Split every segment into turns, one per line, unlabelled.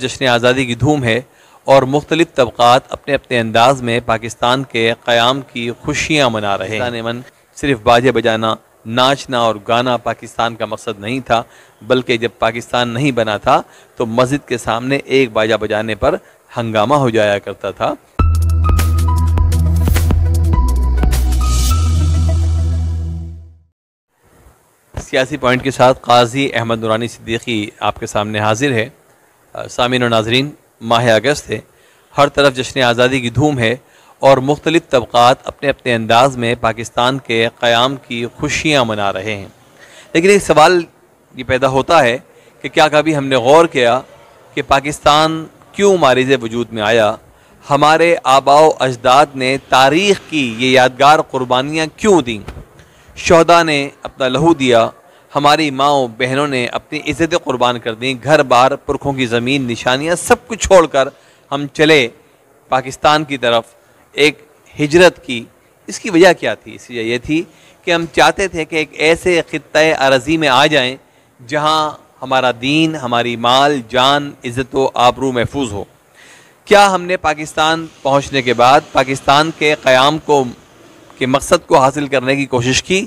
جشن آزادی کی دھوم ہے اور مختلف طبقات اپنے اپنے انداز میں پاکستان کے قیام کی خوشیاں منا رہے ہیں۔ صرف باجے بجانا، ناچنا اور گانا پاکستان کا مقصد نہیں تھا، بلکہ جب پاکستان نہیں بنا تھا تو مسجد کے سامنے ایک باجا بجانے پر ہنگامہ ہو جایا کرتا تھا۔ سیاسی پوائنٹ کے ساتھ قاضی احمد نورانی صدیقی آپ کے سامنے حاضر ہے۔ سامعین و ناظرین، ماہ اگست ہے، ہر طرف جشن آزادی کی دھوم ہے اور مختلف طبقات اپنے اپنے انداز میں پاکستان کے قیام کی خوشیاں منا رہے ہیں، لیکن ایک سوال یہ پیدا ہوتا ہے کہ کیا کبھی ہم نے غور کیا کہ پاکستان کیوں معرض وجود میں آیا؟ ہمارے آباء و اجداد نے تاریخ کی یہ یادگار قربانیاں کیوں دیں؟ شہداء نے اپنا لہو دیا، ہماری ماؤں بہنوں نے اپنی عزتیں قربان کر دیں، گھر بار، پرکھوں کی زمین، نشانیاں سب کچھ چھوڑ کر ہم چلے پاکستان کی طرف، ایک ہجرت کی۔ اس کی وجہ کیا تھی؟ اس کی وجہ یہ تھی کہ ہم چاہتے تھے کہ ایک ایسے خطۂ ارضی میں آ جائیں جہاں ہمارا دین، ہماری مال، جان، عزت و آبرو محفوظ ہو۔ کیا ہم نے پاکستان پہنچنے کے بعد پاکستان کے قیام کے مقصد کو حاصل کرنے کی کوشش کی؟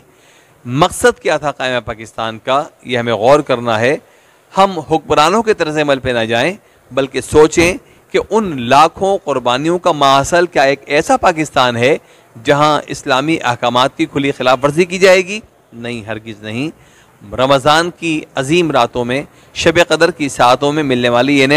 مقصد کیا تھا قائم پاکستان کا؟ یہ ہمیں غور کرنا ہے۔ ہم حکمرانوں کے طرز عمل پہ نہ جائیں، بلکہ سوچیں کہ ان لاکھوں قربانیوں کا ماحصل کیا ایک ایسا پاکستان ہے جہاں اسلامی احکامات کی کھلی خلاف ورزی کی جائے گی؟ نہیں، ہرگز نہیں۔ رمضان کی عظیم راتوں میں، شب قدر کی ساعتوں میں ملنے والی یہ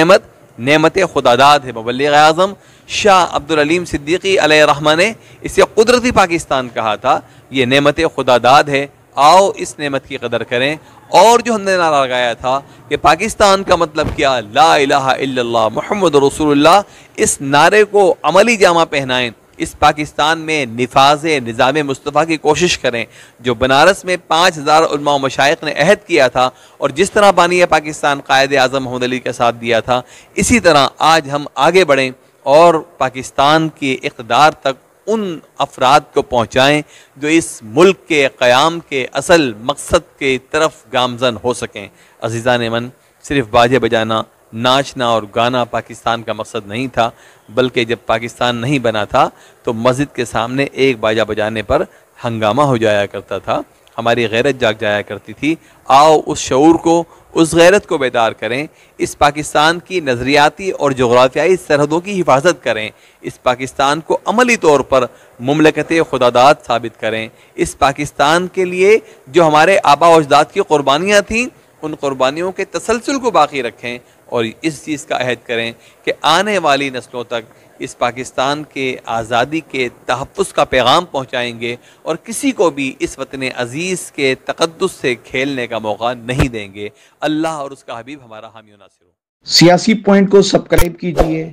نعمت خداداد ہے۔ مبلغ اعظم شاہ عبدالعلیم صدیقی علیہ الرحمہ نے اسے قدرتی پاکستان کہا تھا۔ یہ نعمت خداداد ہے، آؤ اس نعمت کی قدر کریں۔ اور جو ہم نے نعرہ لگایا تھا کہ پاکستان کا مطلب کیا؟ لا الہ الا اللہ محمد رسول اللہ، اس نعرے کو عملی جامہ پہنائیں، اس پاکستان میں نفاذ نظام مصطفیٰ کی کوشش کریں جو بنارس میں 5000 علماء و مشائخ نے عہد کیا تھا، اور جس طرح بانی پاکستان قائد اعظم محمد علی کا ساتھ دیا تھا، اسی طرح آج ہم آگے بڑھیں اور پاکستان کے اقتدار تک ان افراد کو پہنچائیں جو اس ملک کے قیام کے اصل مقصد کے طرف گامزن ہو سکیں۔ عزیزان من، صرف باجے بجانا، ناچنا اور گانا پاکستان کا مقصد نہیں تھا، بلکہ جب پاکستان نہیں بنا تھا تو مسجد کے سامنے ایک باجا بجانے پر ہنگامہ ہو جایا کرتا تھا، ہماری غیرت جاگ جایا کرتی تھی۔ آؤ اس شعور کو، اس غیرت کو بیدار کریں، اس پاکستان کی نظریاتی اور جغرافیائی سرحدوں کی حفاظت کریں، اس پاکستان کو عملی طور پر مملکت خداداد ثابت کریں، اس پاکستان کے لیے جو ہمارے آباء و اجداد کی قربانیاں تھیں ان قربانیوں کے تسلسل کو باقی رکھیں، اور اس چیز کا عہد کریں کہ آنے والی نسلوں تک اس پاکستان کے آزادی کے تحفظ کا پیغام پہنچائیں گے، اور کسی کو بھی اس وطن عزیز کے تقدس سے کھیلنے کا موقع نہیں دیں گے۔ اللہ اور اس کا حبیب ہمارا حامی و ناصر ہو۔
سیاسی پوائنٹ کو سبسکرائب کیجئے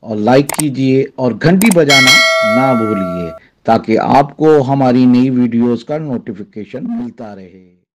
اور لائک کیجئے اور گھنٹی بجانا نہ بھولیے تاکہ آپ کو ہماری نئی ویڈیوز کا نوٹیفیکیشن ملتا رہے۔